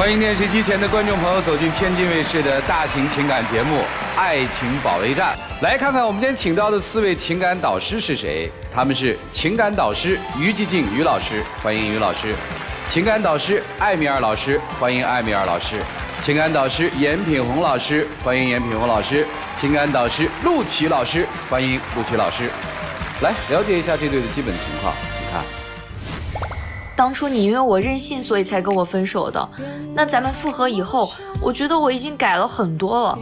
欢迎电视机前的观众朋友走进天津卫视的大型情感节目《爱情保卫战》，来看看我们今天请到的4位情感导师是谁？他们是情感导师于寂静于老师，欢迎于老师；情感导师艾米尔老师，欢迎艾米尔老师；情感导师严品红老师，欢迎严品红老师；情感导师陆琪老师，欢迎陆琪老师。来了解一下这对的基本情况，请看。当初你因为我任性，所以才跟我分手的。那咱们复合以后，我觉得我已经改了很多了，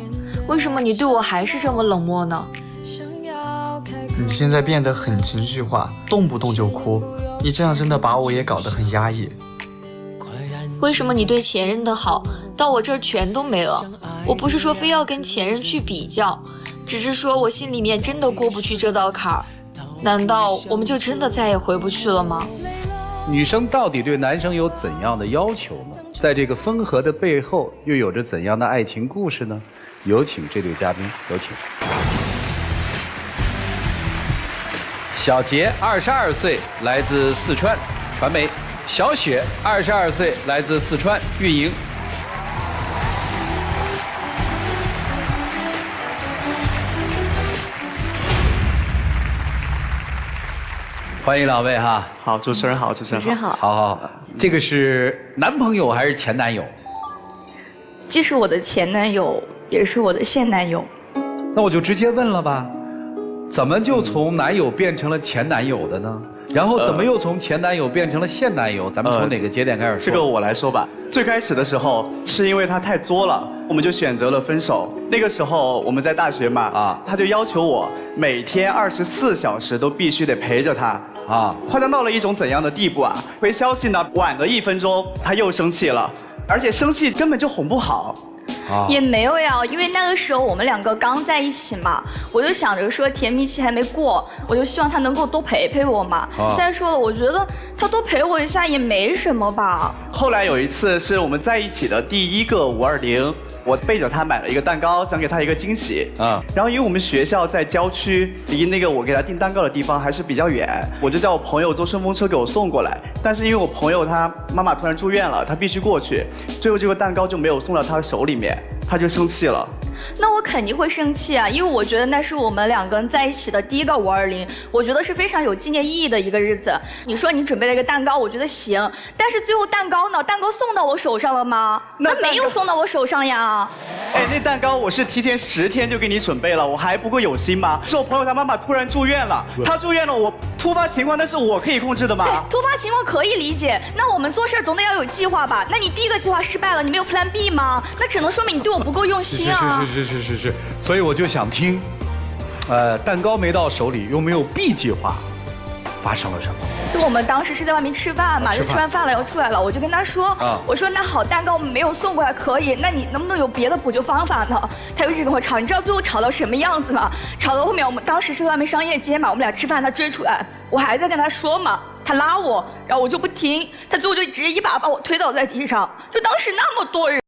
为什么你对我还是这么冷漠呢？你现在变得很情绪化，动不动就哭，你这样真的把我也搞得很压抑。为什么你对前任的好，到我这儿全都没了？我不是说非要跟前任去比较，只是说我心里面真的过不去这道坎儿。难道我们就真的再也回不去了吗？女生到底对男生有怎样的要求呢？在这个分合的背后，又有着怎样的爱情故事呢？有请这对嘉宾，有请。小杰，22岁，来自四川传媒；小雪，22岁，来自四川运营。欢迎两位哈。好，主持人好，主持人好。好，这个是男朋友还是前男友？既是我的前男友，也是我的现男友。那我就直接问了吧，怎么就从男友变成了前男友的呢？然后怎么又从前男友变成了现男友？咱们从哪个节点开始说？这个我来说吧。最开始的时候是因为他太作了，我们就选择了分手。那个时候我们在大学嘛，他就要求我每天24小时都必须得陪着他。夸张到了一种怎样的地步啊？回消息呢晚了1分钟，他又生气了，而且生气根本就哄不好。也没有呀，因为那个时候我们两个刚在一起嘛，我就想着说甜蜜期还没过，我就希望他能够多陪陪我嘛。再说了，我觉得他多陪我一下也没什么吧。后来有一次是我们在一起的第1个520，我背着他买了一个蛋糕，想给他一个惊喜。然后因为我们学校在郊区，离那个我给他订蛋糕的地方还是比较远，我就叫我朋友坐顺风车给我送过来。但是因为我朋友他妈妈突然住院了，他必须过去，最后这个蛋糕就没有送到他手里面。他就生气了。那我肯定会生气啊，因为我觉得那是我们2个人在一起的第1个520，我觉得是非常有纪念意义的一个日子。你说你准备了一个蛋糕，我觉得行，但是最后蛋糕呢？蛋糕送到我手上了吗？那没有送到我手上呀。哎，那蛋糕我是提前10天就给你准备了，我还不够有心吗？是我朋友他妈妈突然住院了，他住院了，我突发情况那是我可以控制的吗？突发情况可以理解，那我们做事总得要有计划吧？那你第1个计划失败了，你没有 Plan B 吗？那只能说明你对我不够用心啊。是，所以我就想听，蛋糕没到手里，又没有 B 计划，发生了什么？就我们当时是在外面吃饭嘛，就吃完饭了要出来了，我就跟他说，我说那好，蛋糕没有送过来可以，那你能不能有别的补救方法呢？他就一直跟我吵，你知道最后吵到什么样子吗？吵到后面我们当时是在外面商业街嘛，我们俩吃饭，他追出来，我还在跟他说嘛，他拉我，然后我就不听，他最后就直接一把把我推倒在地上，就当时那么多人。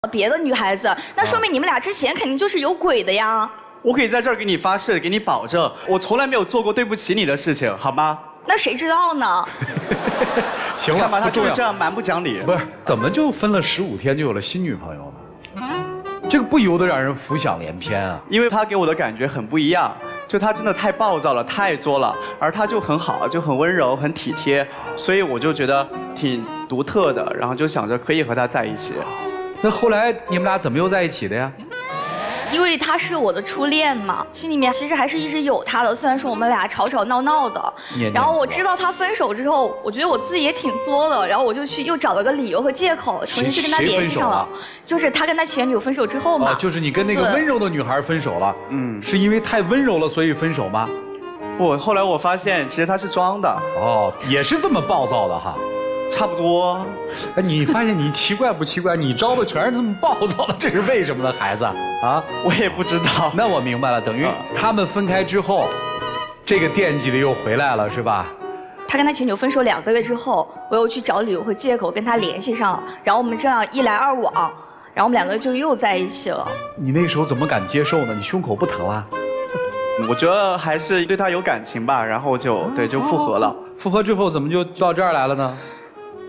别的女孩子，那说明你们俩之前肯定就是有鬼的呀。我可以在这儿给你发誓，给你保证，我从来没有做过对不起你的事情，好吗？那谁知道呢？行了，看吧，他不重要就是这样蛮不讲理。不是，怎么就分了15天就有了新女朋友呢？这个不由得让人浮想联翩啊！因为他给我的感觉很不一样，就他真的太暴躁了，太作了，而他就很好，就很温柔，很体贴，所以我就觉得挺独特的，然后就想着可以和他在一起。那后来你们俩怎么又在一起的呀？因为他是我的初恋嘛，心里面其实还是一直有他的。虽然说我们俩吵吵闹闹的，然后我知道他分手之后，我觉得我自己也挺作的，然后我就去又找了个理由和借口，重新去跟他联系上了。就是他跟他前女友分手之后嘛。哦，就是你跟那个温柔的女孩分手了。是因为太温柔了所以分手吗？不，后来我发现其实他是装的。哦，也是这么暴躁的哈。差不多。哎，你发现你奇怪不奇怪？你招的全是这么暴躁的，这是为什么呢？孩子啊，我也不知道。那我明白了，等于他们分开之后，这个惦记的又回来了，是吧？他跟他前女友分手2个月之后，我又去找理由和借口跟他联系上了，然后我们这样一来二往，然后我们2个就又在一起了。你那时候怎么敢接受呢？你胸口不疼啦？我觉得还是对他有感情吧，然后就复合了。复合之后怎么就到这儿来了呢？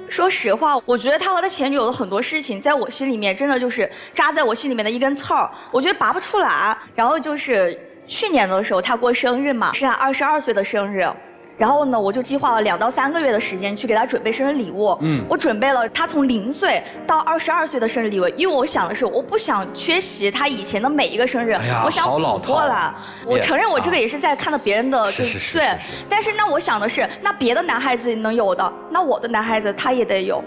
说实话，我觉得他和他前女友的很多事情，在我心里面真的就是扎在我心里面的一根刺儿，我觉得拔不出来。然后就是去年的时候，他过生日嘛，是他22岁的生日。然后呢，我就计划了2到3个月的时间去给他准备生日礼物。我准备了他从0岁到22岁的生日礼物，因为我想的是，我不想缺席他以前的每一个生日，我想补过来。我承认我这个也是在看到别人的，对。但是那我想的是，那别的男孩子能有的，那我的男孩子他也得有。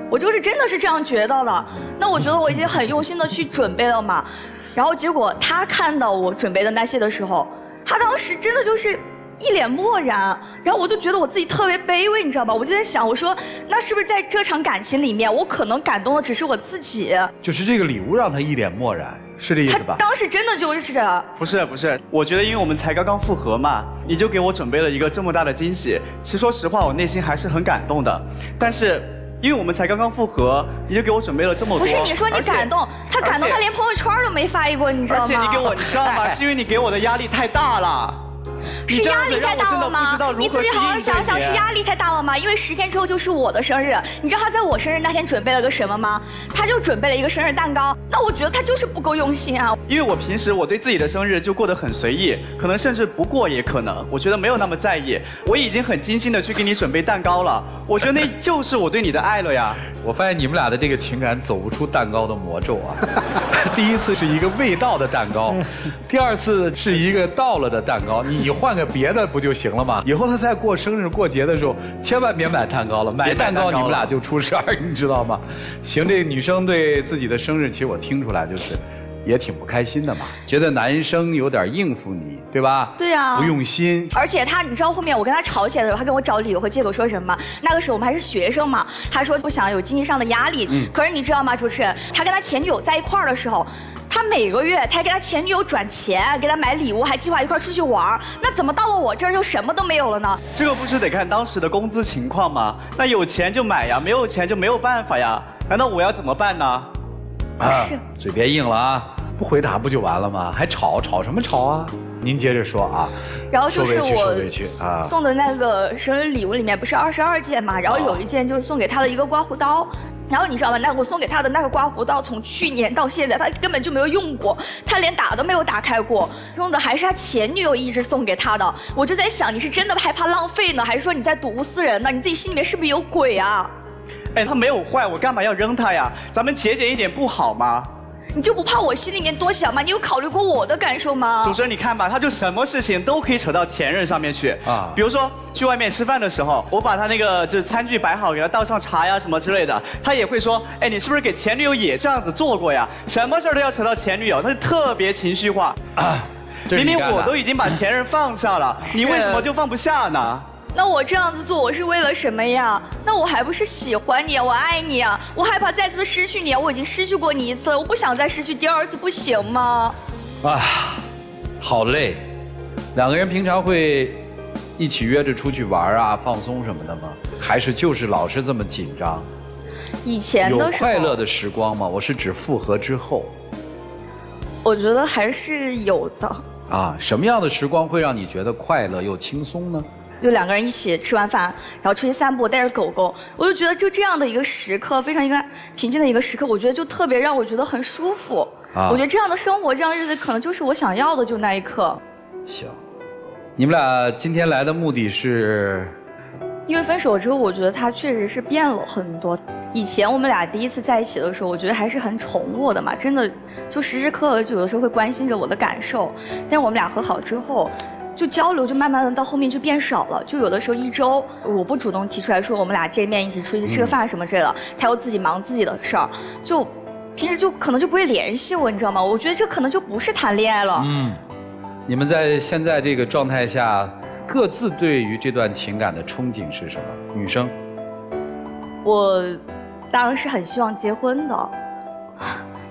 我就是真的是这样觉得的。那我觉得我已经很用心的去准备了嘛，然后结果他看到我准备的那些的时候，他当时真的就是一脸漠然，然后我就觉得我自己特别卑微，你知道吧？我就在想，我说那是不是在这场感情里面，我可能感动的只是我自己？就是这个礼物让他一脸漠然，是这意思吧？他当时真的就是不是，我觉得因为我们才刚刚复合嘛，你就给我准备了一个这么大的惊喜。其实说实话，我内心还是很感动的，但是因为我们才刚刚复合，你就给我准备了这么多。不是你说你感动，他感动，他连朋友圈都没发一过，你知道吗？而且你给我，你知道吗？是因为你给我的压力太大了。是压力太大了吗？你自己好好想想，是压力太大了吗？因为10天之后就是我的生日，你知道他在我生日那天准备了个什么吗？他就准备了一个生日蛋糕。那我觉得他就是不够用心啊。因为我平时我对自己的生日就过得很随意，可能甚至不过也可能，我觉得没有那么在意。我已经很精心的去给你准备蛋糕了，我觉得那就是我对你的爱了呀。我发现你们俩的这个情感走不出蛋糕的魔咒啊。第一次是一个未到的蛋糕，第2次是一个到了的蛋糕，你换个别的不就行了吗？以后他在过生日过节的时候，千万别买蛋糕了，买蛋糕你们俩就出事儿，你知道吗？行，这个女生对自己的生日，其实我听出来就是也挺不开心的嘛，觉得男生有点应付你，对吧？对啊，不用心。而且他，你知道后面我跟他吵起来的时候，他跟我找理由和借口说什么？那个时候我们还是学生嘛，他说不想有经济上的压力。可是你知道吗，主持人，他跟他前女友在一块儿的时候，他每个月他还给他前女友转钱，给他买礼物，还计划一块出去玩。那怎么到了我这儿就什么都没有了呢？这个不是得看当时的工资情况吗？那有钱就买呀，没有钱就没有办法呀。难道我要怎么办呢？是，嘴别硬了啊，不回答不就完了吗？还吵什么吵啊？您接着说啊。然后就是我送的那个生日礼物里面不是22件嘛，然后有一件就是送给他的一个刮胡刀。然后你知道吗？那我送给他的那个刮胡刀，从去年到现在，他根本就没有用过，他连打都没有打开过，用的还是他前女友一直送给他的。我就在想，你是真的害怕浪费呢，还是说你在睹物思人呢？你自己心里面是不是有鬼啊？哎，他没有坏，我干嘛要扔他呀？咱们节俭一点不好吗？你就不怕我心里面多想吗？你有考虑过我的感受吗？主持人，你看吧，他就什么事情都可以扯到前任上面去啊。比如说去外面吃饭的时候，我把他那个就是餐具摆好，给他倒上茶呀什么之类的，他也会说，哎，你是不是给前女友也这样子做过呀？什么事都要扯到前女友，他就特别情绪化啊。明明我都已经把前任放下了，你为什么就放不下呢？那我这样子做，我是为了什么呀？那我还不是喜欢你，我爱你啊！我害怕再次失去你，我已经失去过你1次了，我不想再失去第2次，不行吗？啊，好累。2个人平常会一起约着出去玩啊、放松什么的吗？还是就是老是这么紧张？以前的时候有快乐的时光吗？我是指复合之后。我觉得还是有的。啊，什么样的时光会让你觉得快乐又轻松呢？就2个人一起吃完饭，然后出去散步，带着狗狗，我就觉得就这样的一个时刻，非常一个平静的一个时刻，我觉得就特别让我觉得很舒服。我觉得这样的生活，这样的日子，可能就是我想要的，就那一刻。行，你们俩今天来的目的是？因为分手之后，我觉得他确实是变了很多。以前我们俩第一次在一起的时候，我觉得还是很宠我的嘛，真的就时时刻刻就有的时候会关心着我的感受。但是我们俩和好之后，就交流就慢慢的到后面就变少了，就有的时候1周我不主动提出来说我们俩见面一起出去吃个饭什么之类的，他又自己忙自己的事儿，就平时就可能就不会联系我，你知道吗？我觉得这可能就不是谈恋爱了。你们在现在这个状态下，各自对于这段情感的憧憬是什么？女生，我当然是很希望结婚的，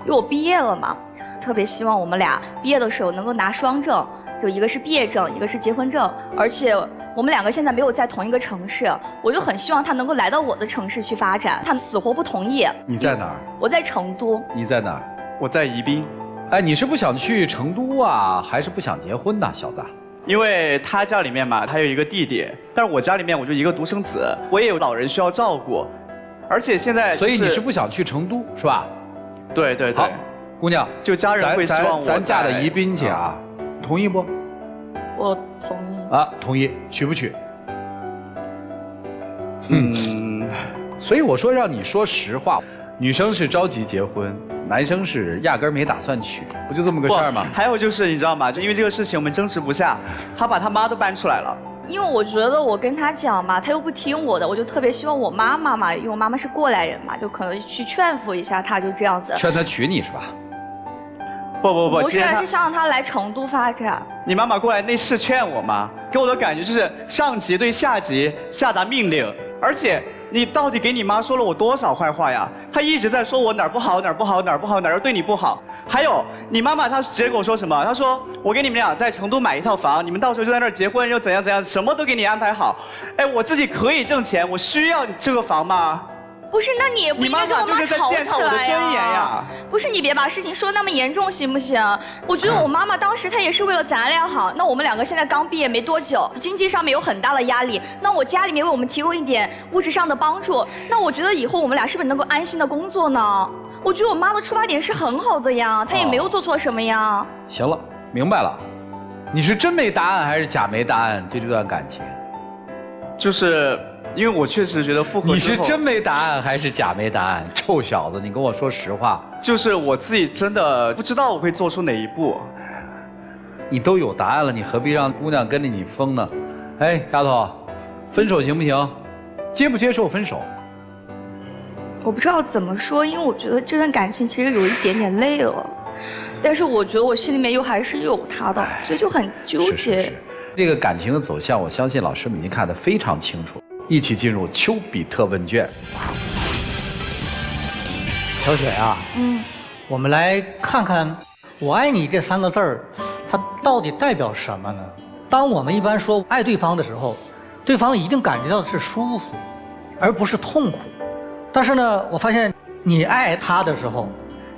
因为我毕业了嘛，特别希望我们俩毕业的时候能够拿双证，就一个是毕业证，一个是结婚证，而且我们2个现在没有在同一个城市，我就很希望他能够来到我的城市去发展，他死活不同意。你在哪儿？我在成都。你在哪儿？我在宜宾。哎，你是不想去成都啊，还是不想结婚呢，小子？因为他家里面嘛，他有一个弟弟，但是我家里面我就一个独生子，我也有老人需要照顾，而且现在、所以你是不想去成都是吧？对对对。好，姑娘，就家人会希望咱嫁到宜宾去啊，同意不？我同意。啊，同意，娶不娶？所以我说让你说实话，女生是着急结婚，男生是压根儿没打算娶，不就这么个事儿吗？还有就是你知道吗？就因为这个事情我们争执不下，他把他妈都搬出来了。因为我觉得我跟他讲嘛，他又不听我的，我就特别希望我妈妈嘛，因为我妈妈是过来人嘛，就可能去劝服一下他，就这样子。劝他娶你是吧？不是，是想让他来成都发展。你妈妈过来那是劝我吗？给我的感觉就是上级对下级下达命令，而且你到底给你妈说了我多少坏话呀？她一直在说我哪儿不好哪儿不好哪儿不好哪儿对你不好。还有你妈妈她直接跟我说什么？她说我给你们俩在成都买一套房，你们到时候就在那儿结婚又怎样怎样，什么都给你安排好。哎，我自己可以挣钱，我需要这个房吗？不是，那你也不应该跟我妈吵起来呀！不是，你别把事情说那么严重，行不行？我觉得我妈妈当时她也是为了咱俩好。那我们2个现在刚毕业没多久，经济上面有很大的压力。那我家里面为我们提供一点物质上的帮助，那我觉得以后我们俩是不是能够安心的工作呢？我觉得我妈的出发点是很好的呀，她也没有做错什么呀。行了，明白了。你是真没答案还是假没答案？对这段感情，就是。因为我确实觉得复合之后，你是真没答案还是假没答案？臭小子，你跟我说实话。就是我自己真的不知道我会做出哪一步。你都有答案了，你何必让姑娘跟着你疯呢？哎，丫头，分手行不行？接不接受分手？我不知道怎么说，因为我觉得这段感情其实有一点点累了，但是我觉得我心里面又还是有他的，所以就很纠结。是。这个感情的走向，我相信老师们已经看得非常清楚。一起进入丘比特问卷。小雪啊，我们来看看“我爱你”这3个字儿，它到底代表什么呢？当我们一般说爱对方的时候，对方一定感觉到的是舒服，而不是痛苦。但是呢，我发现你爱他的时候，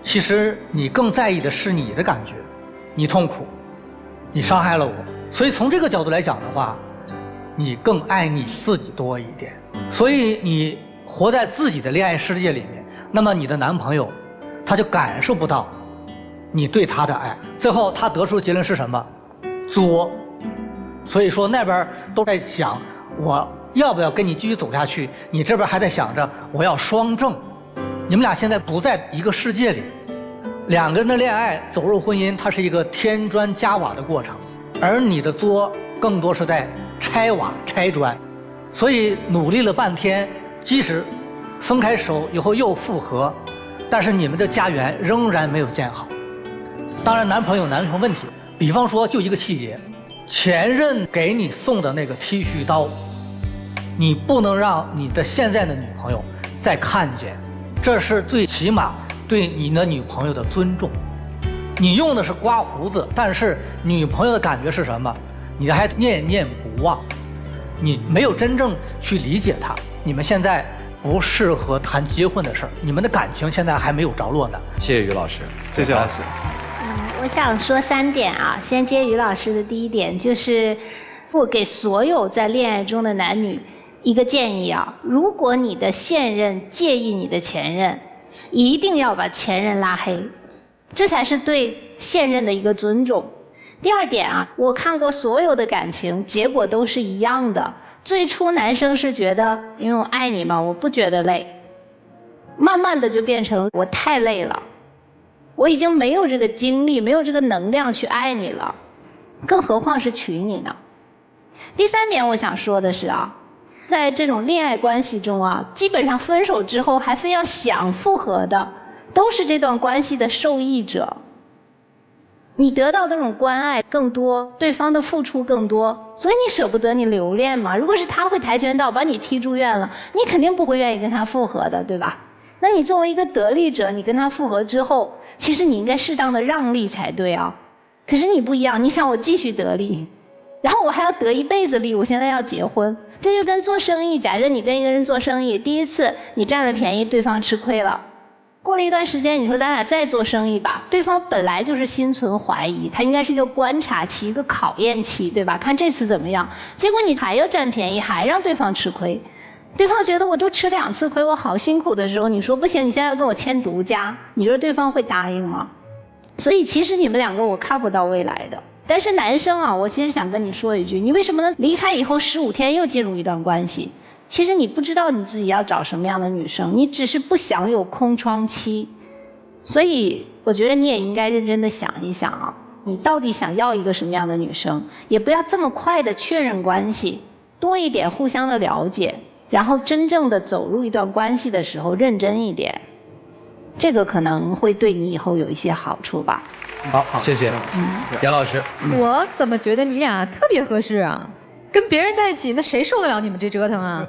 其实你更在意的是你的感觉，你痛苦，你伤害了我。所以从这个角度来讲的话，你更爱你自己多一点，所以你活在自己的恋爱世界里面，那么你的男朋友他就感受不到你对他的爱，最后他得出的结论是什么？作。所以说那边都在想我要不要跟你继续走下去，你这边还在想着我要双正。你们俩现在不在一个世界里，2个人的恋爱走入婚姻，它是一个添砖加瓦的过程，而你的作更多是在拆瓦拆砖，所以努力了半天，即使分开手以后又复合，但是你们的家园仍然没有建好。当然男朋友有男朋友问题，比方说就一个细节，前任给你送的那个剃须刀，你不能让你的现在的女朋友再看见，这是最起码对你的女朋友的尊重。你用的是刮胡子，但是女朋友的感觉是什么？你还念念不忘，你没有真正去理解她。你们现在不适合谈结婚的事儿。你们的感情现在还没有着落呢。谢谢于老师，谢谢老师。我想说3点啊，先接于老师的第一点，就是我给所有在恋爱中的男女一个建议啊，如果你的现任介意你的前任，一定要把前任拉黑，这才是对现任的一个尊重。第二点啊，我看过所有的感情，结果都是一样的。最初男生是觉得因为我爱你嘛，我不觉得累，慢慢的就变成我太累了，我已经没有这个精力，没有这个能量去爱你了，更何况是娶你呢。第3点我想说的是啊，在这种恋爱关系中啊，基本上分手之后还非要想复合的，都是这段关系的受益者。你得到这种关爱更多，对方的付出更多，所以你舍不得你留恋嘛。如果是他会跆拳道把你踢住院了，你肯定不会愿意跟他复合的，对吧？那你作为一个得利者，你跟他复合之后，其实你应该适当的让利才对啊。可是你不一样，你想我继续得利，然后我还要得一辈子利，我现在要结婚。这就跟做生意，假设你跟一个人做生意，第一次你占了便宜，对方吃亏了，过了一段时间，你说咱俩再做生意吧，对方本来就是心存怀疑，他应该是一个观察期，一个考验期，对吧？看这次怎么样，结果你还要占便宜，还让对方吃亏，对方觉得我就吃2次亏，我好辛苦的时候，你说不行，你现在要跟我签独家，你说对方会答应吗？所以其实你们2个我看不到未来的。但是男生啊，我其实想跟你说一句，你为什么能离开以后15天又进入一段关系？其实你不知道你自己要找什么样的女生，你只是不想有空窗期。所以我觉得你也应该认真的想一想啊，你到底想要一个什么样的女生，也不要这么快的确认关系，多一点互相的了解，然后真正的走入一段关系的时候认真一点，这个可能会对你以后有一些好处吧。好，谢谢。杨老师，我怎么觉得你俩特别合适啊？跟别人在一起，那谁受得了你们这折腾啊？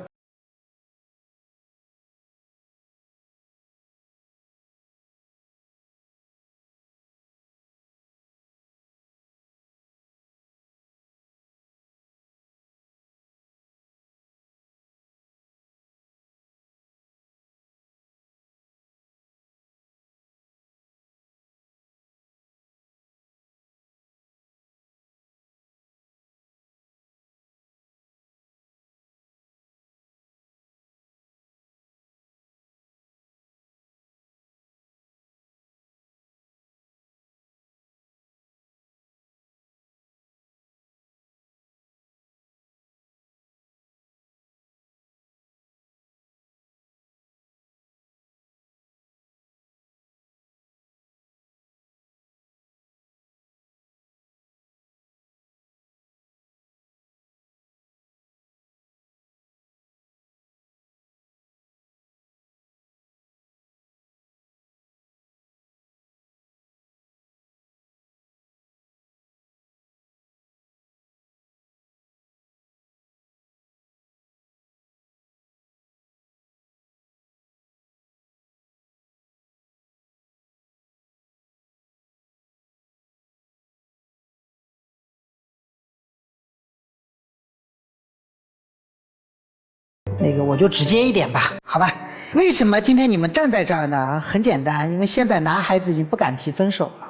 我就直接一点吧，好吧？为什么今天你们站在这儿呢？很简单，因为现在男孩子已经不敢提分手了，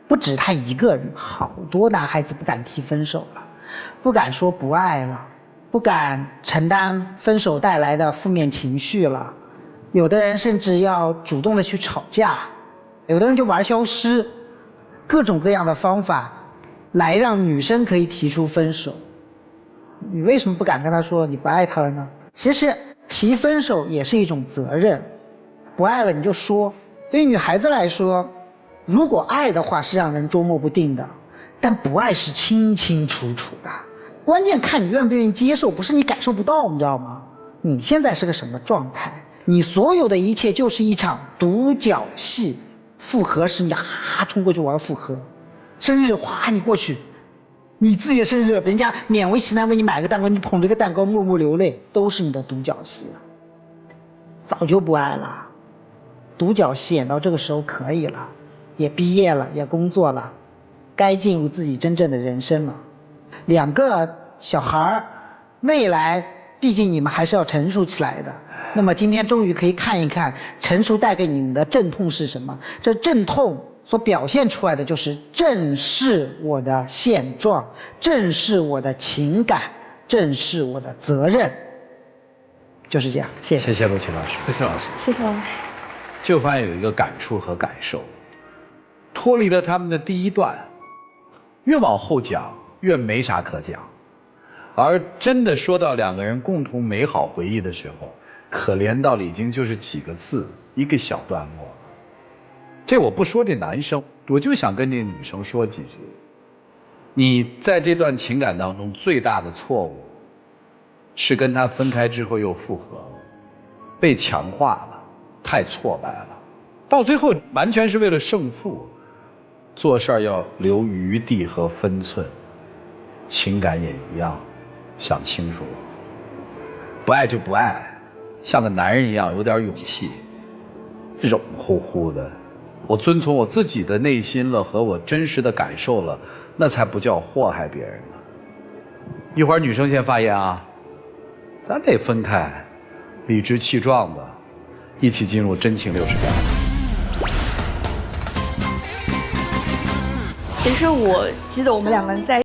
不止他一个人，好多男孩子不敢提分手了，不敢说不爱了，不敢承担分手带来的负面情绪了，有的人甚至要主动的去吵架，有的人就玩消失，各种各样的方法来让女生可以提出分手。你为什么不敢跟他说你不爱他了呢？其实提分手也是一种责任，不爱了你就说。对于女孩子来说，如果爱的话是让人捉摸不定的，但不爱是清清楚楚的，关键看你愿不愿意接受，不是你感受不到，你知道吗？你现在是个什么状态？你所有的一切就是一场独角戏。复合时你冲过去玩复合，生日你过去，你自己的生日人家勉为其难为你买个蛋糕，你捧着个蛋糕默默流泪，都是你的独角戏了。早就不爱了，独角戏演到这个时候可以了，也毕业了，也工作了，该进入自己真正的人生了。2个小孩未来毕竟你们还是要成熟起来的，那么今天终于可以看一看成熟带给你们的阵痛是什么。这阵痛所表现出来的就是正视我的现状，正视我的情感，正视我的责任。就是这样，谢谢。谢谢陆琪老师，谢谢老师，谢谢老师。就发现有一个感触和感受，脱离了他们的第一段，越往后讲越没啥可讲，而真的说到两个人共同美好回忆的时候，可怜到了已经就是几个字，一个小段落。这我不说这男生，我就想跟这女生说几句。你在这段情感当中最大的错误，是跟他分开之后又复合了，被强化了，太挫败了，到最后完全是为了胜负，做事儿要留余地和分寸，情感也一样，想清楚，不爱就不爱，像个男人一样有点勇气，忍乎乎的，我遵从我自己的内心了和我真实的感受了，那才不叫祸害别人呢。一会儿女生先发言啊，咱得分开，理直气壮的一起进入真情60秒。其实我记得我们两个人在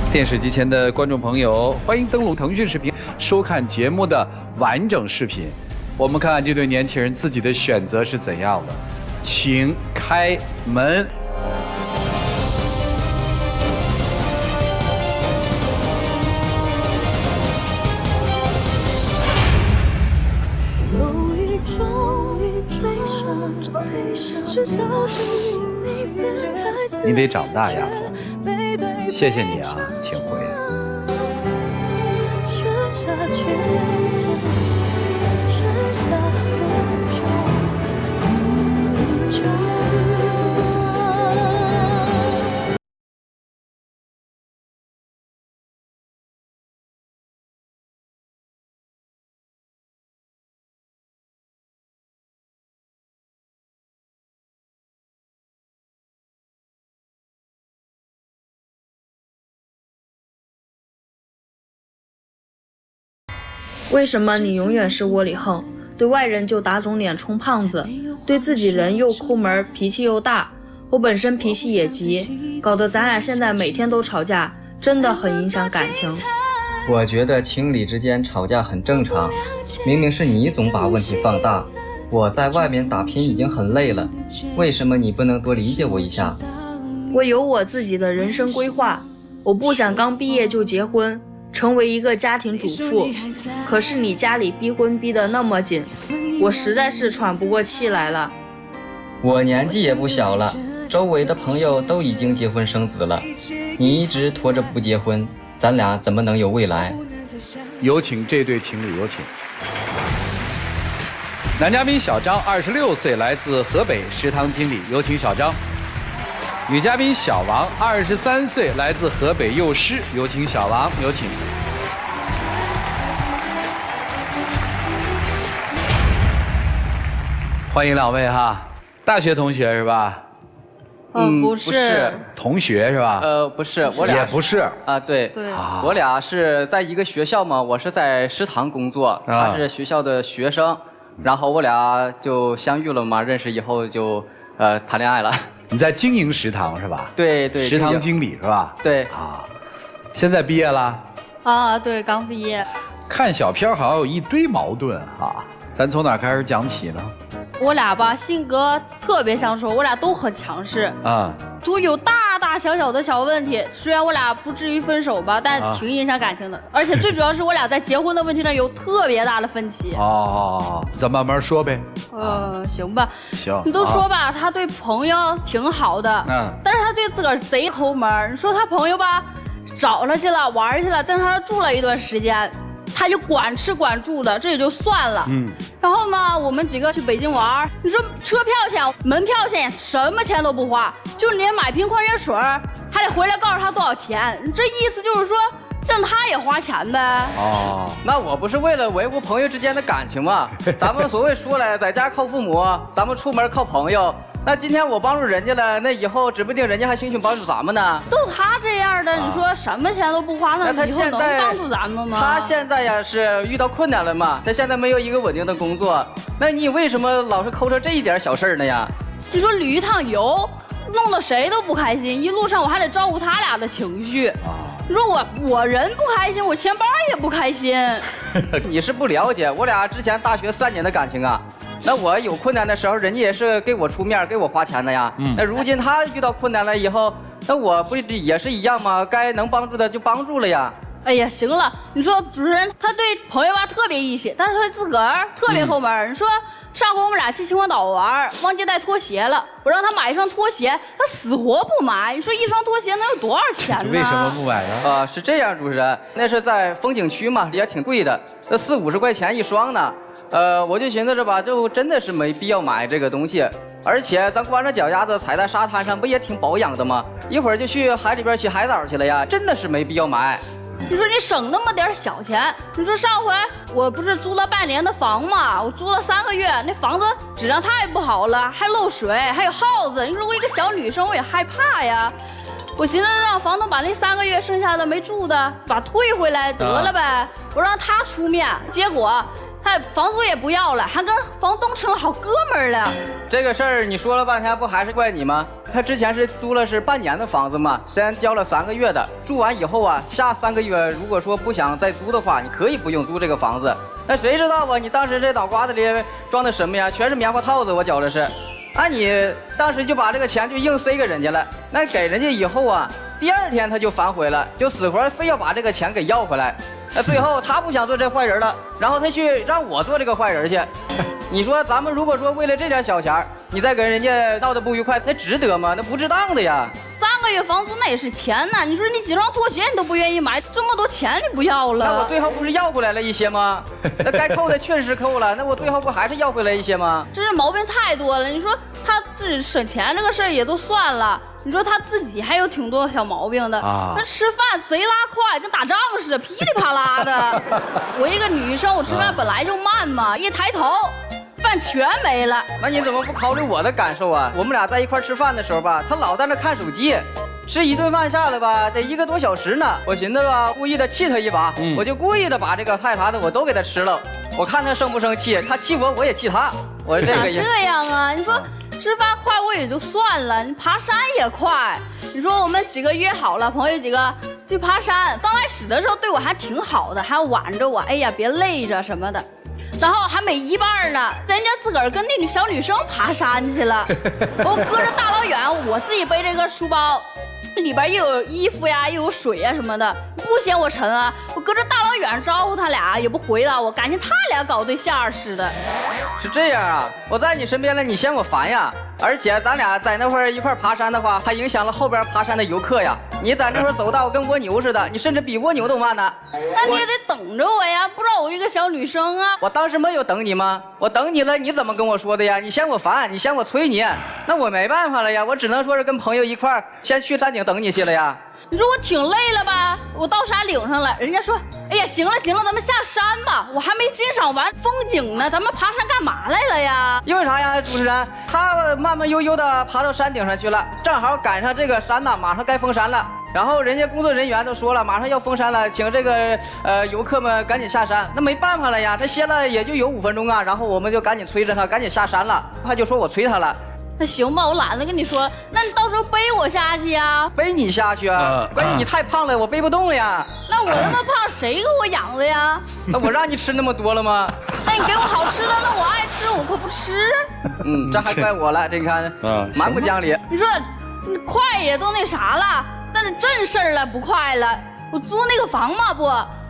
电视机前的观众朋友，欢迎登录腾讯视频收看节目的完整视频。我们看看这对年轻人自己的选择是怎样的，请开门。你得长大，丫头。谢谢你啊，请回。为什么你永远是窝里横，对外人就打肿脸充胖子，对自己人又抠门，脾气又大？我本身脾气也急，搞得咱俩现在每天都吵架，真的很影响感情。我觉得情侣之间吵架很正常，明明是你总把问题放大。我在外面打拼已经很累了，为什么你不能多理解我一下？我有我自己的人生规划，我不想刚毕业就结婚，成为一个家庭主妇。可是你家里逼婚逼得那么紧，我实在是喘不过气来了。我年纪也不小了，周围的朋友都已经结婚生子了，你一直拖着不结婚，咱俩怎么能有未来？有请这对情侣，有请。男嘉宾小张，26岁，来自河北，食堂经理，有请小张。女嘉宾小王，23岁，来自河北，幼师，有请小王，有请。欢迎两位哈，大学同学是吧？不是。同学是吧？不是，我俩也不是啊，对，我俩是在一个学校嘛，我是在食堂工作，他是学校的学生，然后我俩就相遇了嘛，认识以后就谈恋爱了。你在经营食堂是吧？对对，食堂经理是吧？对啊，现在毕业了？啊，对，刚毕业。看小片好像有一堆矛盾啊，咱从哪开始讲起呢？我俩吧，性格特别相似，我俩都很强势啊，都有大大大小小的小问题，虽然我俩不至于分手吧，但挺影响感情的。而且最主要是我俩在结婚的问题上有特别大的分歧。哦，咱慢慢说呗。行吧。行。你都说吧，他对朋友挺好的，但是他对自个儿贼抠门。你说他朋友吧，找他去了，玩去了，但是他住了一段时间。他就管吃管住的，这也就算了。然后嘛，我们几个去北京玩，你说车票钱、门票钱，什么钱都不花，就连买瓶矿泉水还得回来告诉他多少钱。这意思就是说，让他也花钱呗。那我不是为了维护朋友之间的感情吗？咱们所谓说来，在家靠父母，咱们出门靠朋友。那今天我帮助人家了，那以后指不定人家还兴许帮助咱们呢。都他这样的，你说什么钱都不花，那以后能帮助咱们吗？他现在呀是遇到困难了嘛，他现在没有一个稳定的工作，那你为什么老是抠着这一点小事呢呀？你说旅一趟游，弄得谁都不开心，一路上我还得照顾他俩的情绪。你说我人不开心，我钱包也不开心。你是不了解我俩之前大学3年的感情啊。那我有困难的时候，人家也是给我出面，给我花钱的呀。那如今他遇到困难了以后，那我不也是一样吗？该能帮助的就帮助了呀。哎呀，行了，你说主持人他对朋友吧特别义气，但是他自个儿特别抠门。你说上回我们俩去秦皇岛玩，忘记带拖鞋了，我让他买一双拖鞋，他死活不买。你说一双拖鞋能有多少钱呢？为什么不买呢？是这样，主持人，那是在风景区嘛，也挺贵的，那40-50块钱一双呢。我就寻思着吧，就真的是没必要买这个东西，而且咱光着脚丫子踩在沙滩上，不也挺保养的吗？一会儿就去海里边洗海澡去了呀，真的是没必要买。你说你省那么点小钱，你说上回我不是租了半年的房嘛，我租了3个月，那房子质量太不好了，还漏水，还有耗子。你说我一个小女生，我也害怕呀。我寻思让房东把那3个月剩下的没住的，把退回来得了呗。我让他出面，结果他房租也不要了，还跟房东成了好哥们儿了。这个事儿你说了半天，不还是怪你吗？他之前是租了是半年的房子嘛，先交了3个月的，住完以后啊，下3个月如果说不想再租的话，你可以不用租这个房子。那谁知道啊？你当时这脑瓜子里装的什么呀？全是棉花套子，我觉得是。你当时就把这个钱就硬塞给人家了，那给人家以后啊，第2天他就反悔了，就死活非要把这个钱给要回来。那最后他不想做这坏人了，然后他去让我做这个坏人去。你说咱们如果说为了这点小钱，你再跟人家闹得不愉快，那值得吗？那不值当的呀。3个月房租那也是钱呐，你说你几双拖鞋你都不愿意买，这么多钱你不要了？那我最后不是要回来了一些吗？那该扣的确实扣了，那我最后不还是要回来一些吗？这是毛病太多了。你说他自己省钱这个事儿也都算了，你说他自己还有挺多小毛病的啊。那吃饭贼拉快，跟打仗似的，噼里啪啦的。我一个女生，我吃饭本来就慢嘛，一抬头饭全没了。那你怎么不考虑我的感受啊？我们俩在一块吃饭的时候吧，他老在那看手机，吃一顿饭下来吧，得1个多小时呢。我寻思吧，故意的气他一把，我就故意的把这个菜啥的我都给他吃了。我看他生不生气，他气我，我也气他。我这个也咋这样啊？你说吃饭快我也就算了，你爬山也快。你说我们几个约好了，朋友几个去爬山，刚开始的时候对我还挺好的，还挽着我，哎呀别累着什么的。然后还没一半呢，人家自个儿跟那小女生爬山去了。我隔着大老远，我自己背这个书包，里边又有衣服呀，又有水呀什么的，不嫌我沉啊。我隔着大老远招呼他俩也不回了，我感觉他俩搞对象似的。是这样啊，我在你身边了，你嫌我烦呀？而且咱俩在那会儿一块爬山的话，还影响了后边爬山的游客呀。你在那会儿走道跟蜗牛似的，你甚至比蜗牛都慢呢。那你也得等着我呀，不知道我一个小女生啊。我当时没有等你吗？我等你了，你怎么跟我说的呀？你嫌我烦，你嫌我催你，那我没办法了呀，我只能说是跟朋友一块儿先去山顶等你去了呀。你说我挺累了吧？我到山顶上了，人家说，哎呀，行了行了，咱们下山吧，我还没欣赏完风景呢，咱们爬山干嘛来了呀？因为啥呀，主持人？他慢慢悠悠的爬到山顶上去了，正好赶上这个山呐，马上该封山了。然后人家工作人员都说了，马上要封山了，请这个游客们赶紧下山。那没办法了呀，他歇了也就有5分钟啊，然后我们就赶紧催着他赶紧下山了。他就说我催他了。那行吧，我懒得跟你说，那你到时候背我下去呀？背你下去啊？关键你太胖了，我背不动了呀。那我那么胖，谁给我养的呀？那我让你吃那么多了吗？那你给我好吃的，那我爱吃，我可不吃。这还怪我了，这你看，蛮不讲理。你说你快也都那啥了，但是正事儿了不快了。我租那个房嘛不，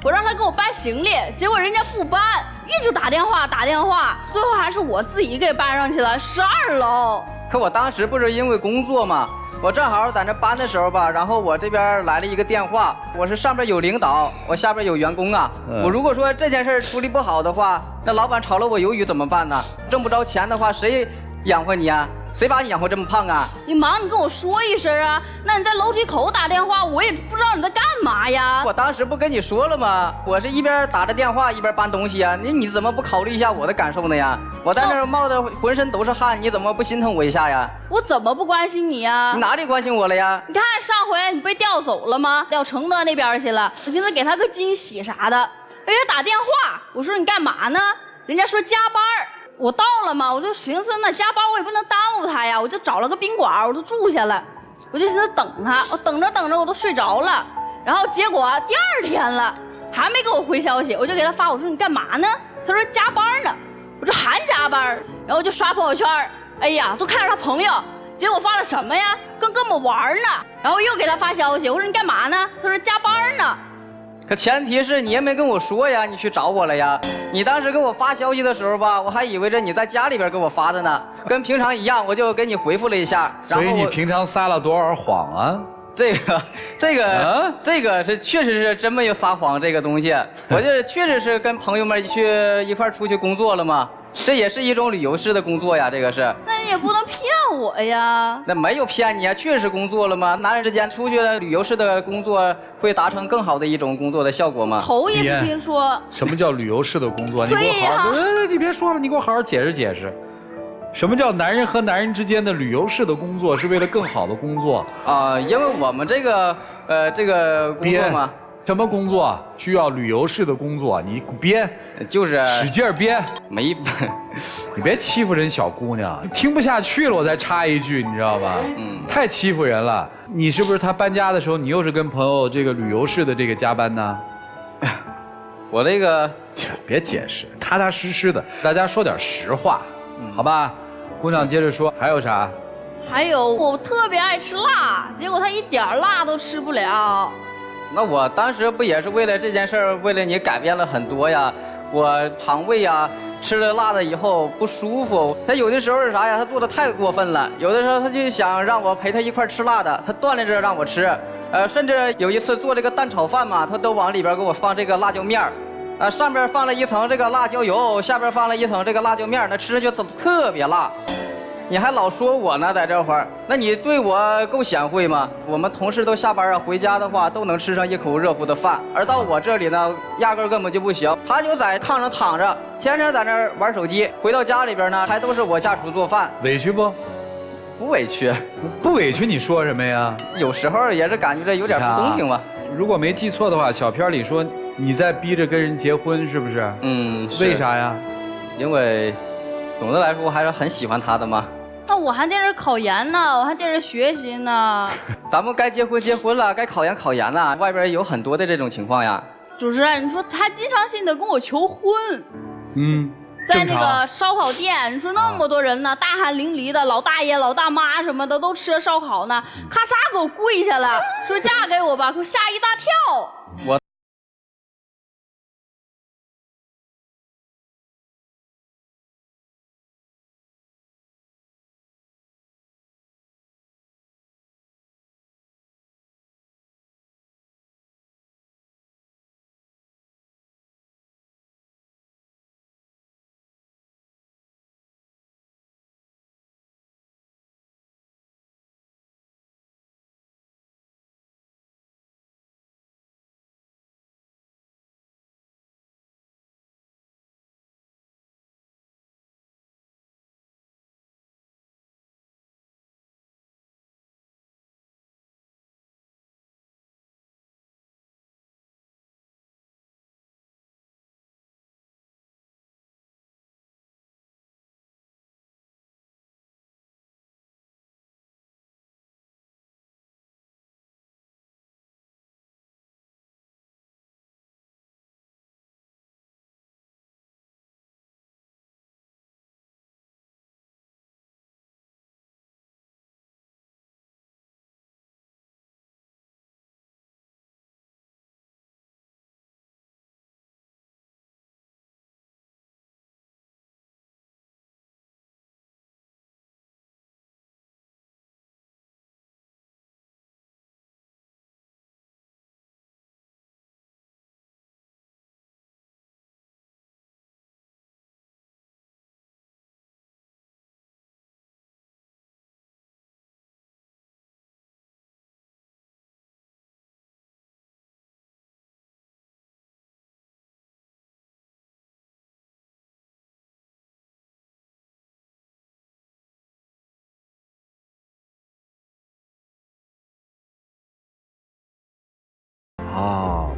我让他给我搬行李，结果人家不搬，一直打电话，最后还是我自己给搬上去了，12楼。可我当时不是因为工作嘛，我正好在那搬的时候吧，然后我这边来了一个电话，我是上边有领导，我下边有员工啊。我如果说这件事处理不好的话，那老板炒了我鱿鱼怎么办呢？挣不着钱的话，谁养活你啊？谁把你养活这么胖啊？你忙你跟我说一声啊，那你在楼梯口打电话，我也不知道你在干嘛呀。我当时不跟你说了吗？我是一边打着电话一边搬东西啊，你怎么不考虑一下我的感受呢呀？我在那儿冒得浑身都是汗，你怎么不心疼我一下呀？我怎么不关心你呀？你哪里关心我了呀？你看上回你被调走了吗？调承德那边去了，我寻思给他个惊喜啥的，人家打电话，我说你干嘛呢？人家说加班。我到了嘛，我就寻思那加班我也不能耽误他呀，我就找了个宾馆，我就住下了，我就寻思等他，我等着我都睡着了，然后结果第2天了还没给我回消息，我就给他发，我说你干嘛呢？他说加班呢，我说还加班，然后我就刷朋友圈，哎呀都看着他朋友，结果发了什么呀？跟我们玩呢，然后又给他发消息，我说你干嘛呢？他说加班呢。可前提是你也没跟我说呀，你去找我了呀。你当时给我发消息的时候吧，我还以为着你在家里边给我发的呢，跟平常一样，我就给你回复了一下。所以你平常撒了多少谎啊？这个是确实是真没有撒谎这个东西，我这确实是跟朋友们去一块出去工作了嘛。这也是一种旅游式的工作呀，这个是。那你也不能骗我呀。那没有骗你啊，确实是工作了吗？男人之间出去的旅游式的工作会达成更好的一种工作的效果吗？头一次听说。什么叫旅游式的工作？你给我好好，你别说了，你给我好好解释解释。什么叫男人和男人之间的旅游式的工作是为了更好的工作啊？因为我们这个工作嘛。什么工作需要旅游式的工作？你编，就是使劲编，没，你别欺负人小姑娘，听不下去了，我再插一句，你知道吧？太欺负人了。你是不是他搬家的时候，你又是跟朋友这个旅游式的这个加班呢？我这个别解释，踏踏实实的，大家说点实话，好吧？姑娘接着说，还有啥？还有我特别爱吃辣，结果他一点辣都吃不了。那我当时不也是为了这件事儿，为了你改变了很多呀？我肠胃呀，吃了辣的以后不舒服。他有的时候是啥呀？他做的太过分了。有的时候他就想让我陪他一块吃辣的，他锻炼着让我吃。甚至有一次做这个蛋炒饭嘛，他都往里边给我放这个辣椒面儿，上边放了一层这个辣椒油，下边放了一层这个辣椒面儿，那吃着就特别辣。你还老说我呢，在这会儿，那你对我够贤惠吗？我们同事都下班啊，回家的话都能吃上一口热乎的饭，而到我这里呢，压根根本就不行。他就在炕上躺着，天天在那儿玩手机，回到家里边呢，还都是我下厨做饭。委屈不？不委屈，不委屈。你说什么呀？有时候也是感觉这有点不公平吧。如果没记错的话，小片里说你在逼着跟人结婚，是不是？为啥呀？因为总的来说，我还是很喜欢他的嘛。那我还在这考研呢，我还在这学习呢。咱们该结婚了，该考研了。外边有很多的这种情况呀。主持人，你说他经常性的跟我求婚。在那个烧烤店，你说那么多人呢，大汗淋漓的，老大爷、老大妈什么的都吃着烧烤呢，咔嚓给我跪下了，说嫁给我吧，给我吓一大跳。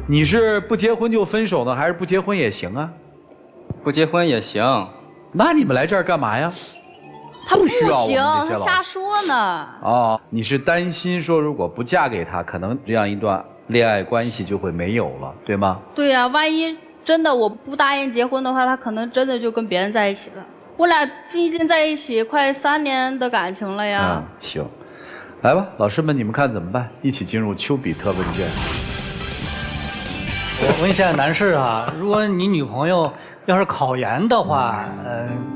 你是不结婚就分手呢，还是不结婚也行啊？不结婚也行。那你们来这儿干嘛呀？他不需要我们行，这些老师他瞎说呢。哦，你是担心说如果不嫁给他，可能这样一段恋爱关系就会没有了，对吗？对呀、万一真的我不答应结婚的话，他可能真的就跟别人在一起了。我俩毕竟在一起快3年的感情了呀。行，来吧，老师们，你们看怎么办？一起进入丘比特问卷。我问一下男士啊，如果你女朋友要是考研的话，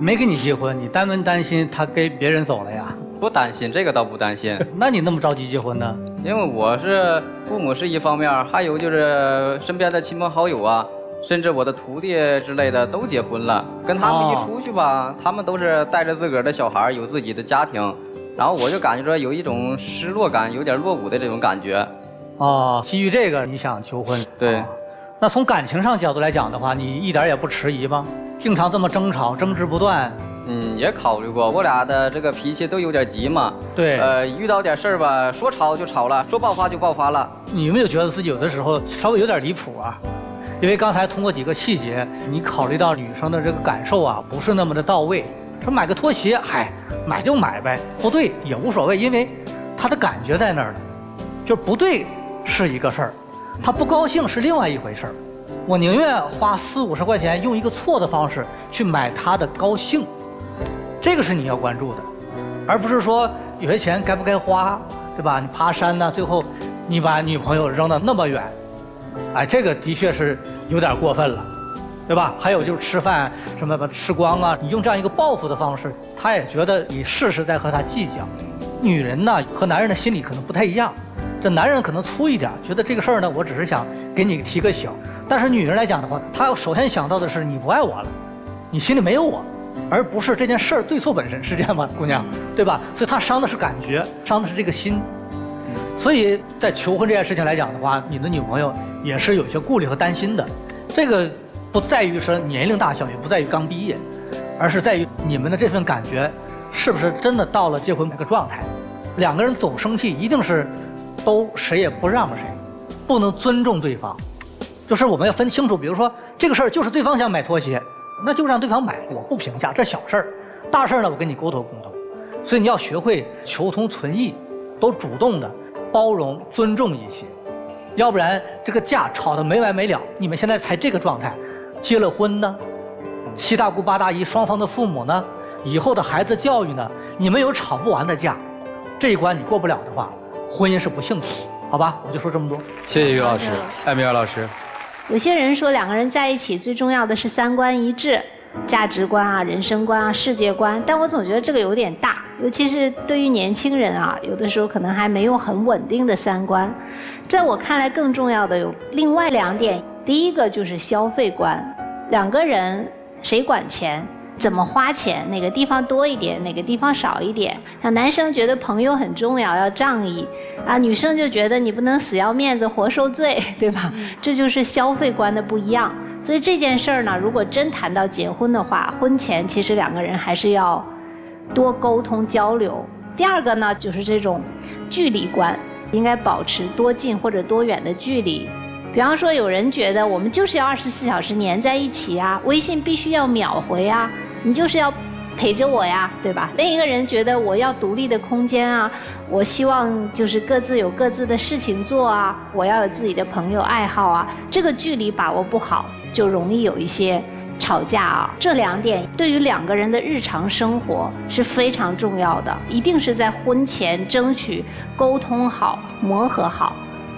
没跟你结婚，你担不担心她跟别人走了呀？不担心，这个倒不担心。那你那么着急结婚呢？因为我是父母是一方面，还有就是身边的亲朋好友啊，甚至我的徒弟之类的都结婚了。跟他们一出去吧，他们都是带着自个儿的小孩，有自己的家庭，然后我就感觉说有一种失落感，有点落伍的这种感觉。哦，基于这个你想求婚？对。那从感情上角度来讲的话，你一点也不迟疑吗？经常这么争吵，争执不断。也考虑过，我俩的这个脾气都有点急嘛。对。遇到点事儿吧，说吵就吵了，说爆发就爆发了。你有没有觉得自己有的时候稍微有点离谱啊？因为刚才通过几个细节，你考虑到女生的这个感受啊，不是那么的到位。说买个拖鞋，嗨，买就买呗，不对也无所谓，因为她的感觉在那儿呢。就不对是一个事儿。他不高兴是另外一回事儿，我宁愿花40、50块钱用一个错的方式去买他的高兴，这个是你要关注的，而不是说有些钱该不该花，对吧？你爬山呢，最后你把女朋友扔到那么远，哎，这个的确是有点过分了，对吧？还有就是吃饭什么吃光啊，你用这样一个报复的方式，他也觉得你事实在和他计较。女人呢和男人的心理可能不太一样。这男人可能粗一点，觉得这个事儿呢，我只是想给你提个醒。但是女人来讲的话，她首先想到的是你不爱我了，你心里没有我，而不是这件事儿对错本身，是这样吗，姑娘？对吧？所以她伤的是感觉，伤的是这个心。所以在求婚这件事情来讲的话，你的女朋友也是有些顾虑和担心的。这个不在于说年龄大小，也不在于刚毕业，而是在于你们的这份感觉是不是真的到了结婚这个状态。两个人总生气，一定是都谁也不让谁，不能尊重对方。就是我们要分清楚，比如说这个事儿就是对方想买拖鞋，那就让对方买，我不评价，这小事儿。大事儿呢，我跟你沟通沟通。所以你要学会求同存异，都主动的包容尊重一些，要不然这个架吵得没完没了。你们现在才这个状态，结了婚呢，7大姑8大姨双方的父母呢，以后的孩子教育呢，你们有吵不完的架，这一关你过不了的话，婚姻是不幸福的，好吧？我就说这么多。谢谢于老师，艾米尔老师。有些人说两个人在一起最重要的是3观一致，价值观啊、人生观啊、世界观，但我总觉得这个有点大，尤其是对于年轻人啊，有的时候可能还没有很稳定的3观。在我看来，更重要的有另外2点，第一个就是消费观，两个人谁管钱，怎么花钱，哪个地方多一点，哪个地方少一点。像男生觉得朋友很重要，要仗义啊，女生就觉得你不能死要面子活受罪，对吧？这就是消费观的不一样。所以这件事儿呢，如果真谈到结婚的话，婚前其实两个人还是要多沟通交流。第二个呢，就是这种距离观，应该保持多近或者多远的距离。比方说，有人觉得我们就是要24小时黏在一起啊，微信必须要秒回啊，你就是要陪着我呀，对吧？另一个人觉得我要独立的空间啊，我希望就是各自有各自的事情做啊，我要有自己的朋友爱好啊，这个距离把握不好，就容易有一些吵架啊。这2点对于两个人的日常生活是非常重要的，一定是在婚前争取沟通好、磨合好。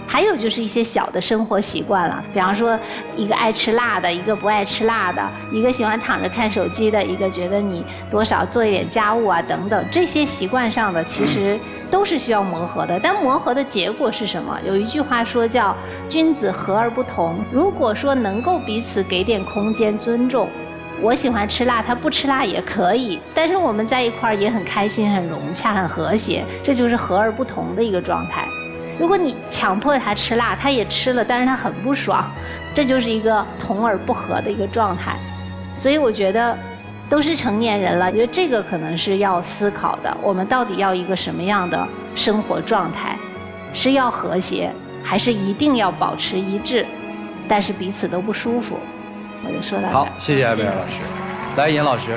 还有就是一些小的生活习惯了，比方说一个爱吃辣的，一个不爱吃辣的，一个喜欢躺着看手机的，一个觉得你多少做一点家务啊等等，这些习惯上的其实都是需要磨合的。但磨合的结果是什么？有一句话说叫君子和而不同。如果说能够彼此给点空间尊重，我喜欢吃辣，他不吃辣也可以，但是我们在一块儿也很开心、很融洽、很和谐，这就是和而不同的一个状态。如果你强迫他吃辣，他也吃了，但是他很不爽，这就是一个同而不和的一个状态。所以我觉得都是成年人了，觉得这个可能是要思考的，我们到底要一个什么样的生活状态，是要和谐还是一定要保持一致。但是彼此都不舒服。我就说到这儿。好，谢谢艾贝尔老师。来，严老师。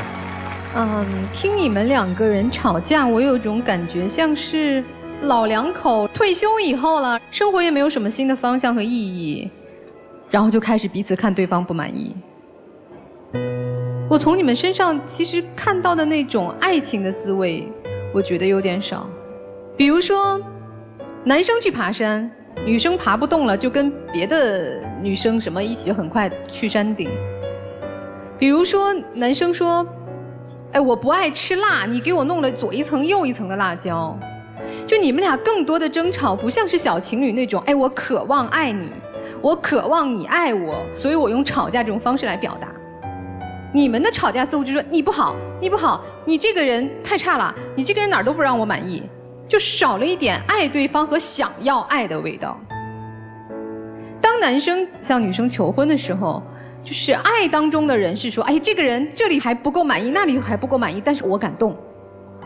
听你们两个人吵架，我有种感觉，像是老两口退休以后了，生活也没有什么新的方向和意义，然后就开始彼此看对方不满意。我从你们身上其实看到的那种爱情的滋味，我觉得有点少。比如说，男生去爬山，女生爬不动了，就跟别的女生什么一起很快去山顶。比如说，男生说，哎，我不爱吃辣，你给我弄了左一层右一层的辣椒。就你们俩更多的争吵，不像是小情侣那种，哎，我渴望爱你，我渴望你爱我，所以我用吵架这种方式来表达。你们的吵架似乎就说你不好，你不好，你这个人太差了，你这个人哪儿都不让我满意，就少了一点爱对方和想要爱的味道。当男生向女生求婚的时候，就是爱当中的人是说，哎，这个人这里还不够满意，那里还不够满意，但是我感动，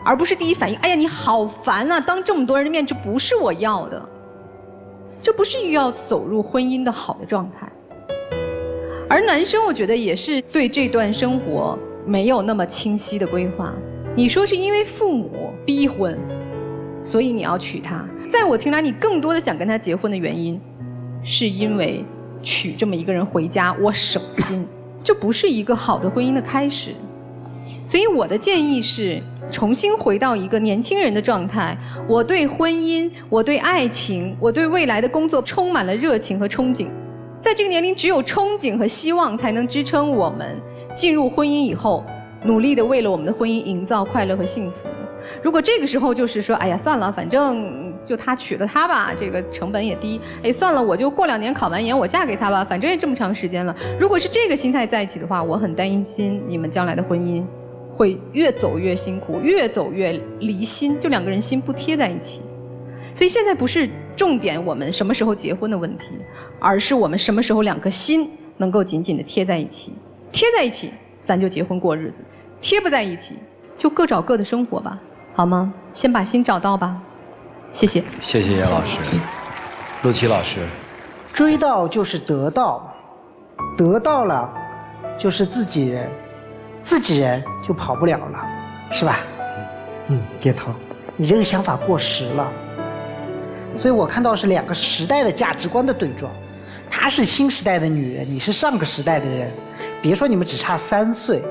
而不是第一反应，哎呀你好烦啊，当这么多人的面，这不是我要的，这不是一个要走入婚姻的好的状态。而男生我觉得也是对这段生活没有那么清晰的规划。你说是因为父母逼婚，所以你要娶她，在我听来，你更多的想跟他结婚的原因，是因为娶这么一个人回家我省心，这不是一个好的婚姻的开始。所以我的建议是重新回到一个年轻人的状态，我对婚姻，我对爱情，我对未来的工作充满了热情和憧憬。在这个年龄，只有憧憬和希望才能支撑我们进入婚姻以后，努力的为了我们的婚姻营造快乐和幸福。如果这个时候就是说，哎呀算了，反正就他娶了他吧，这个成本也低，哎算了，我就过2年考完研我嫁给他吧，反正也这么长时间了。如果是这个心态在一起的话，我很担心你们将来的婚姻会越走越辛苦，越走越离心，就两个人心不贴在一起。所以现在不是重点我们什么时候结婚的问题，而是我们什么时候两颗心能够紧紧的贴在一起。贴在一起咱就结婚过日子，贴不在一起就各找各的生活吧，好吗？先把心找到吧。谢谢。谢谢严老师。陆琪老师。追到就是得到，得到了就是自己人，自己人就跑不了了，是吧？别头，你这个想法过时了。所以我看到是2个时代的价值观的对撞，她是新时代的女人，你是上个时代的人，别说你们只差3岁，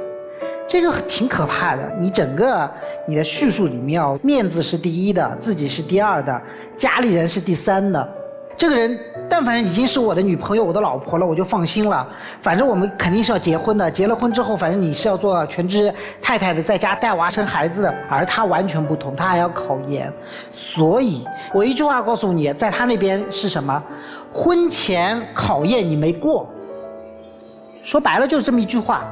这个挺可怕的。你整个你的叙述里面面子是第一的，自己是第2的，家里人是第3的。这个人但凡已经是我的女朋友，我的老婆了，我就放心了。反正我们肯定是要结婚的，结了婚之后，反正你是要做全职太太的，在家带娃生孩子的。而他完全不同，他还要考研。所以我一句话告诉你，在他那边是什么？婚前考验你没过。说白了就是这么一句话。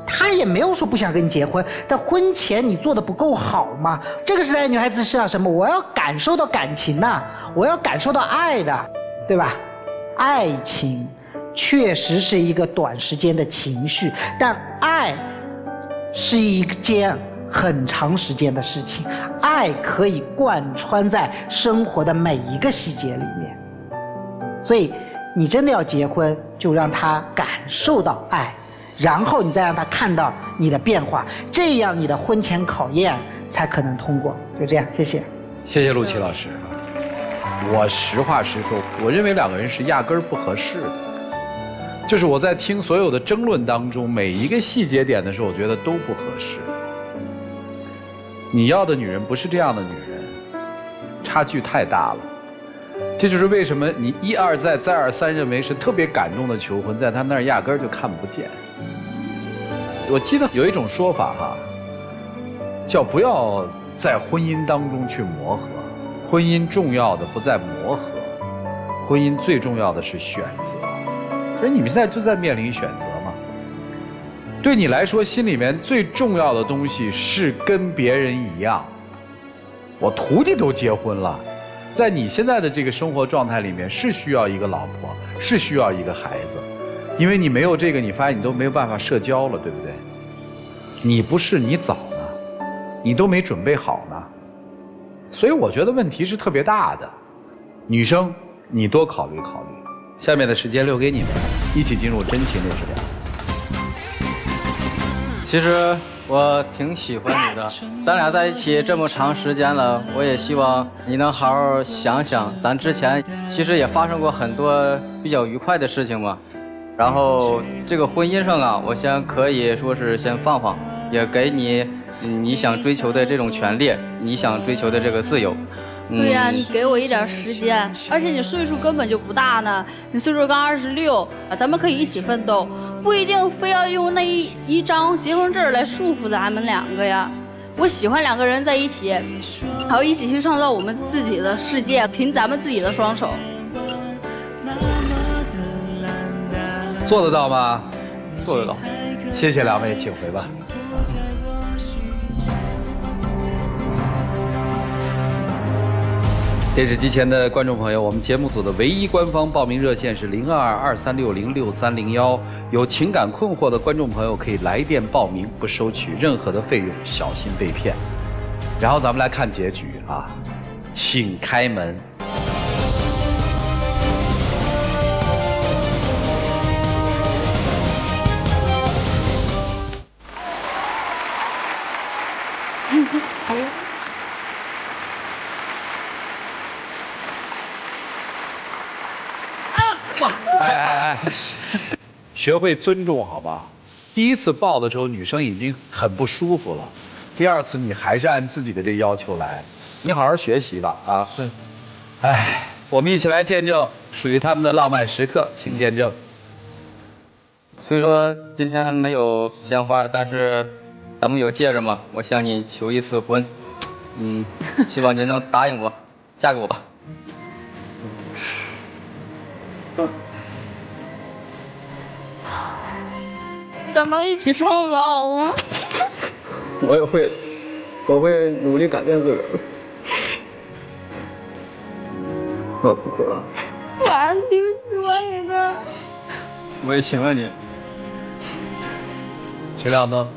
他也没有说不想跟你结婚，但婚前你做的不够好嘛。这个时代的女孩子是要什么？我要感受到感情的，我要感受到爱的，对吧？爱情确实是一个短时间的情绪，但爱是一件很长时间的事情，爱可以贯穿在生活的每一个细节里面。所以你真的要结婚，就让他感受到爱，然后你再让他看到你的变化，这样你的婚前考验才可能通过。就这样，谢谢。谢谢陆琪老师。我实话实说，我认为2个人是压根儿不合适的。就是我在听所有的争论当中，每一个细节点的时候，我觉得都不合适。你要的女人不是这样的女人，差距太大了。这就是为什么你一而再再而三认为是特别感动的求婚，在他那儿压根儿就看不见。我记得有一种说法哈，叫不要在婚姻当中去磨合，婚姻重要的不在磨合，婚姻最重要的是选择。所以你们现在就在面临选择嘛。对你来说，心里面最重要的东西是跟别人一样。我徒弟都结婚了。在你现在的这个生活状态里面，是需要一个老婆，是需要一个孩子，因为你没有这个，你发现你都没有办法社交了，对不对？你不是你早呢，你都没准备好呢，所以我觉得问题是特别大的。女生，你多考虑考虑，下面的时间留给你们，一起进入真情六十秒。其实我挺喜欢你的，咱俩在一起这么长时间了，我也希望你能好好想想，咱之前其实也发生过很多比较愉快的事情嘛。然后这个婚姻上啊，我先可以说是先放放，也给你你想追求的这种权利，你想追求的这个自由。对呀，你给我一点时间，而且你岁数根本就不大呢，你岁数刚26，咱们可以一起奋斗，不一定非要用那一张结婚证来束缚咱们两个呀。我喜欢两个人在一起，还要一起去创造我们自己的世界，凭咱们自己的双手。做得到吗？做得到。谢谢两位，请回吧。电视机前的观众朋友，我们节目组的唯一官方报名热线是0223606301，有情感困惑的观众朋友可以来电报名，不收取任何的费用，小心被骗。然后咱们来看结局啊，请开门。学会尊重好吧？第一次抱的时候，女生已经很不舒服了，第二次你还是按自己的这个要求来，你好好学习吧啊！对，哎，我们一起来见证属于他们的浪漫时刻，请见证。虽说今天没有鲜花，但是咱们有戒指嘛，我向你求一次婚，希望您能答应我，嫁给我吧。咱们一起创造啊！我也会，我会努力改变自个儿。我不哭了。我还挺喜欢你的。我也喜欢你。秦亮呢？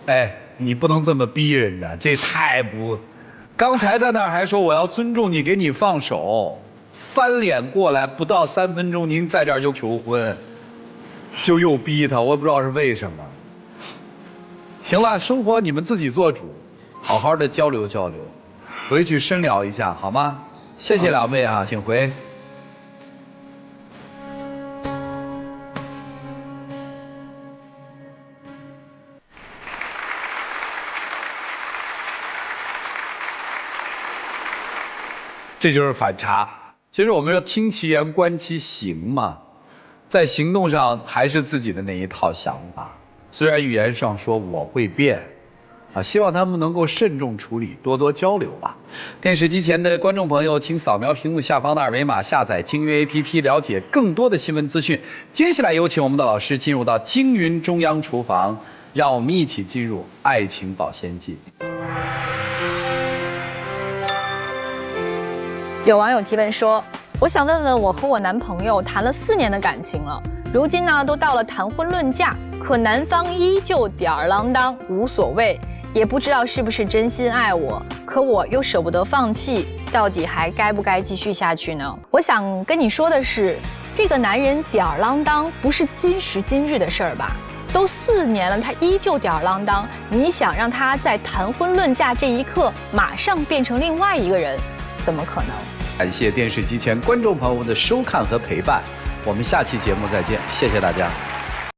哎，你不能这么逼人家，这太不……刚才在那儿还说我要尊重你，给你放手，翻脸过来不到3分钟，您在这儿就求婚。就又逼他，我也不知道是为什么。行了，生活你们自己做主，好好的交流交流，回去深聊一下好吗？谢谢两位啊，请回。这就是反差。其实我们说听其言观其行嘛。在行动上还是自己的那一套想法，虽然语言上说我会变，希望他们能够慎重处理，多多交流吧。电视机前的观众朋友，请扫描屏幕下方的2维码，下载京韵 APP， 了解更多的新闻资讯。接下来有请我们的老师进入到京韵中央厨房，让我们一起进入爱情保鲜剂。有网友提问说，我想问问，我和我男朋友谈了4年的感情了，如今呢都到了谈婚论嫁，可男方依旧吊儿郎当，无所谓，也不知道是不是真心爱我，可我又舍不得放弃，到底还该不该继续下去呢？我想跟你说的是，这个男人吊儿郎当不是今时今日的事儿吧？都4年了，他依旧吊儿郎当，你想让他在谈婚论嫁这一刻马上变成另外一个人，怎么可能？感谢电视机前观众朋友们的收看和陪伴，我们下期节目再见，谢谢大家。